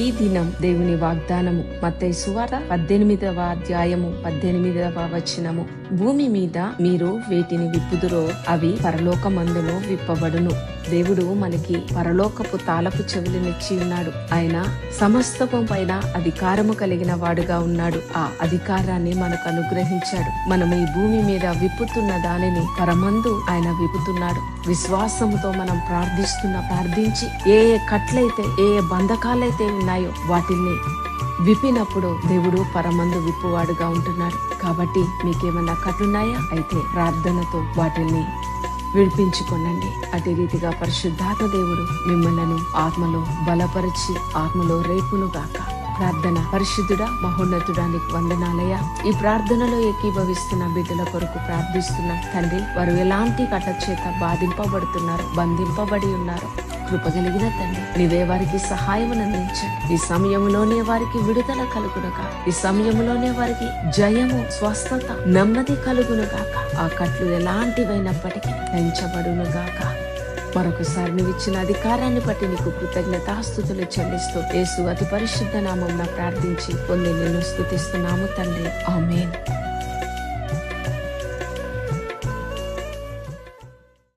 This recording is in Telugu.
ఈ దినం దేవుని వాగ్దానము మత్తయి సువార్త 18వ అధ్యాయము 18వ వచనము. భూమి మీద మీరు వేటిని విప్పుదురో అవి పరలోకమందును విప్పబడును. దేవుడు మనకి పరలోకపు తాళపు చెవులనిచ్చి ఉన్నాడు. ఆయన సమస్తము పైన అధికారము కలిగిన వాడుగా ఉన్నాడు. ఆ అధికారాన్ని మనకు అనుగ్రహించాడు. మనం ఈ భూమి మీద విప్పుతున్న దానిని పరమందు ఆయన విప్పుతున్నాడు. విశ్వాసముతో మనం ప్రార్థించి ఏ కట్లయితే ఏ బంధకాలైతే ఉన్నాయో వాటిని విప్పినప్పుడు దేవుడు పరమందు విప్పువాడుగా ఉంటున్నాడు. కాబట్టి మీకేమన్నా కట్లున్నాయా? అయితే ప్రార్థనతో వాటిని విడిపించుకోనండి. అదే రీతిగా పరిశుద్ధాత్మ దేవుడు మిమ్మల్ని ఆత్మలో బలపరిచి ఆత్మలో రేపును గాక. ప్రార్థన. పరిశుద్ధుడా మహోన్నతుడా నీకు వందనాలయ్యా. ఈ ప్రార్థనలో ఏకీభవిస్తున్న బిడ్డల కొరకు ప్రార్థిస్తున్నా తండ్రి. వారు ఎలాంటి కట్ట చేత బాధింపబడుతున్నారు, బంధింపబడి ఉన్నారు. కృపగలిగిన తండ్రి నీవే వారికి సహాయం అందించండి. ఈ సమయంలోనే వారికి విడుదల కలుగునుగా, ఈ సమయంలోనే వారికి జయము, స్వస్థత, నెమ్మది కలుగునుగాక. ఆ కట్లు ఎలాంటివైనప్పటికీ పెంచబడునుగాక. మరొకసారి నువ్వు ఇచ్చిన అధికారాన్ని బట్టి నీకు కృతజ్ఞతాస్తుతులు చెల్లిస్తూ యేసు అతి పరిశుద్ధ నామమున ప్రార్థించి పొంది నిన్ను స్తుతిస్తున్నాము తండ్రి. ఆమేన్.